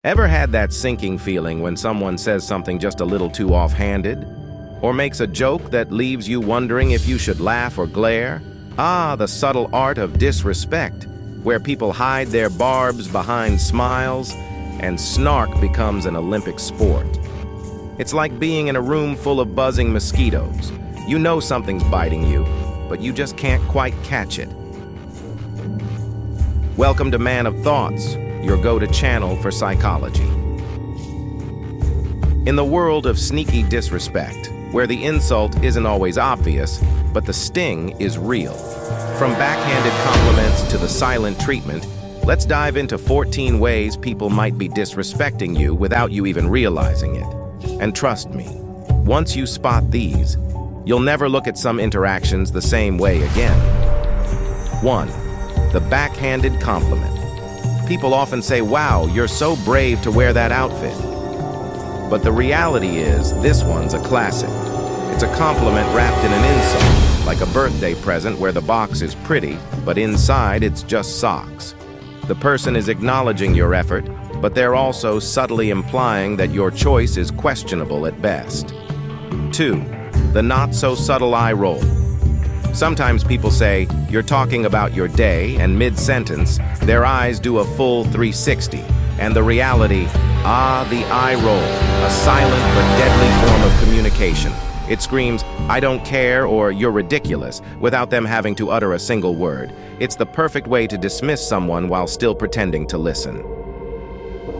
Ever had that sinking feeling when someone says something just a little too offhanded? Or makes a joke that leaves you wondering if you should laugh or glare? Ah, the subtle art of disrespect, where people hide their barbs behind smiles and snark becomes an Olympic sport. It's like being in a room full of buzzing mosquitoes. You know something's biting you, but you just can't quite catch it. Welcome to Man of Thoughts, your go-to channel for psychology. In the world of sneaky disrespect, where the insult isn't always obvious, but the sting is real. From backhanded compliments to the silent treatment, let's dive into 14 ways people might be disrespecting you without you even realizing it. And trust me, once you spot these, you'll never look at some interactions the same way again. 1. The backhanded compliment. People often say, "Wow, you're so brave to wear that outfit." But the reality is, this one's a classic. It's a compliment wrapped in an insult, like a birthday present where the box is pretty, but inside it's just socks. The person is acknowledging your effort, but they're also subtly implying that your choice is questionable at best. 2. The not-so-subtle eye roll. Sometimes people say, "You're talking about your day," and mid-sentence, their eyes do a full 360, and the reality, the eye roll, a silent but deadly form of communication. It screams, "I don't care," or "You're ridiculous," without them having to utter a single word. It's the perfect way to dismiss someone while still pretending to listen.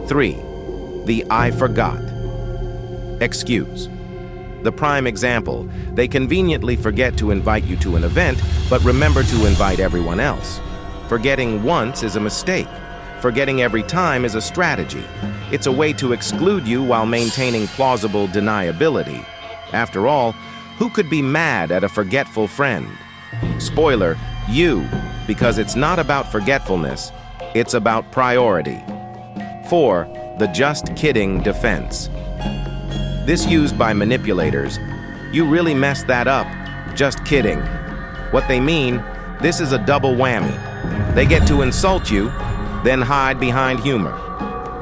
3. The "I forgot" excuse. The prime example, they conveniently forget to invite you to an event, but remember to invite everyone else. Forgetting once is a mistake. Forgetting every time is a strategy. It's a way to exclude you while maintaining plausible deniability. After all, who could be mad at a forgetful friend? Spoiler, you, because it's not about forgetfulness, it's about priority. 4. The "just kidding" defense. This used by manipulators. "You really messed that up. Just kidding." What they mean, this is a double whammy. They get to insult you, then hide behind humor.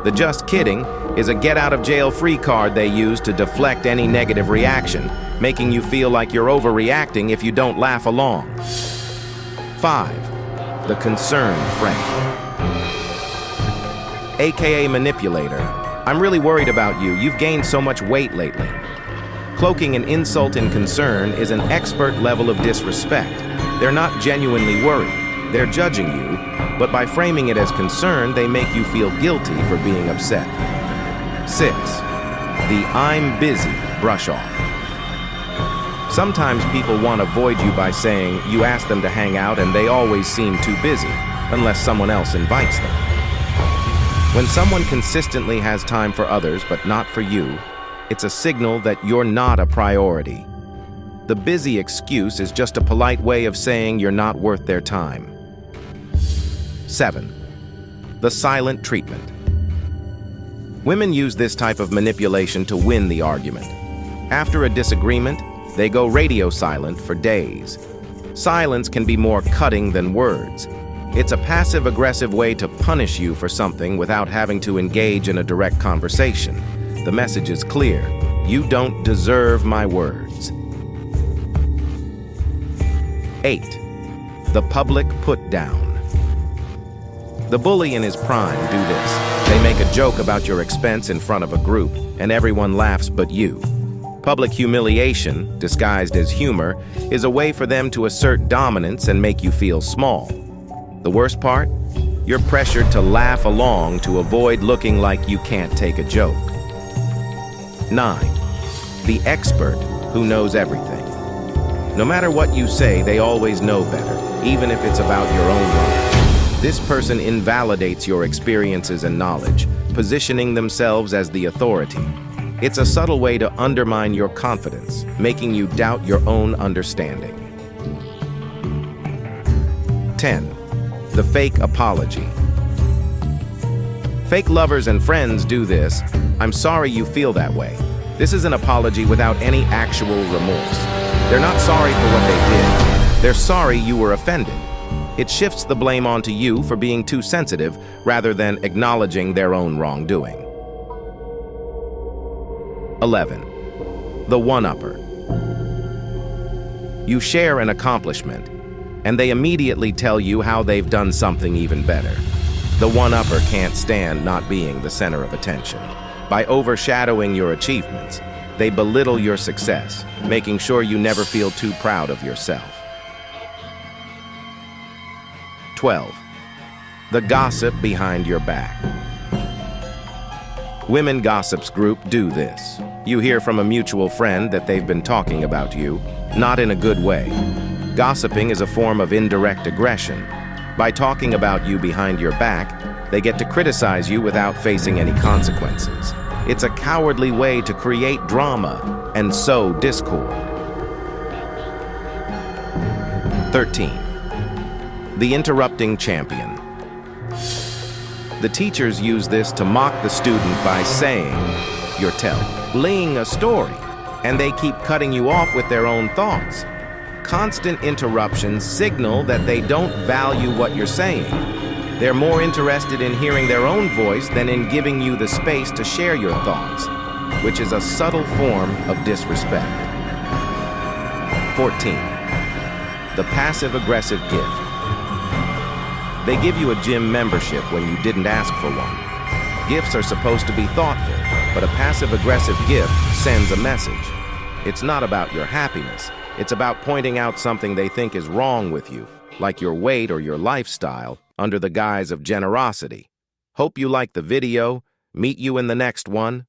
The "just kidding" is a get-out-of-jail-free card they use to deflect any negative reaction, making you feel like you're overreacting if you don't laugh along. 5. The concern friend. AKA manipulator. "I'm really worried about you. You've gained so much weight lately." Cloaking an insult in concern is an expert level of disrespect. They're not genuinely worried. They're judging you, but by framing it as concern, they make you feel guilty for being upset. 6. The "I'm busy" brush off. Sometimes people want to avoid you by saying you ask them to hang out and they always seem too busy, unless someone else invites them. When someone consistently has time for others but not for you, it's a signal that you're not a priority. The busy excuse is just a polite way of saying you're not worth their time. 7. The silent treatment. Women use this type of manipulation to win the argument. After a disagreement, they go radio silent for days. Silence can be more cutting than words. It's a passive-aggressive way to punish you for something without having to engage in a direct conversation. The message is clear: you don't deserve my words. 8. The public put-down. The bully in his prime do this. They make a joke about your expense in front of a group, and everyone laughs but you. Public humiliation, disguised as humor, is a way for them to assert dominance and make you feel small. The worst part? You're pressured to laugh along to avoid looking like you can't take a joke. 9. The expert who knows everything. No matter what you say, they always know better, even if it's about your own life. This person invalidates your experiences and knowledge, positioning themselves as the authority. It's a subtle way to undermine your confidence, making you doubt your own understanding. 10. The fake apology. Fake lovers and friends do this. "I'm sorry you feel that way." This is an apology without any actual remorse. They're not sorry for what they did. They're sorry you were offended. It shifts the blame onto you for being too sensitive rather than acknowledging their own wrongdoing. 11. The one-upper. You share an accomplishment, and they immediately tell you how they've done something even better. The one-upper can't stand not being the center of attention. By overshadowing your achievements, they belittle your success, making sure you never feel too proud of yourself. 12. The gossip behind your back. Women gossips group do this. You hear from a mutual friend that they've been talking about you, not in a good way. Gossiping is a form of indirect aggression. By talking about you behind your back, they get to criticize you without facing any consequences. It's a cowardly way to create drama and sow discord. 13. The interrupting champion. The teachers use this to mock the student by saying, "You're telling a story," and they keep cutting you off with their own thoughts. Constant interruptions signal that they don't value what you're saying. They're more interested in hearing their own voice than in giving you the space to share your thoughts, which is a subtle form of disrespect. 14. The passive-aggressive gift. They give you a gym membership when you didn't ask for one. Gifts are supposed to be thoughtful, but a passive-aggressive gift sends a message. It's not about your happiness. It's about pointing out something they think is wrong with you, like your weight or your lifestyle, under the guise of generosity. Hope you like the video. Meet you in the next one.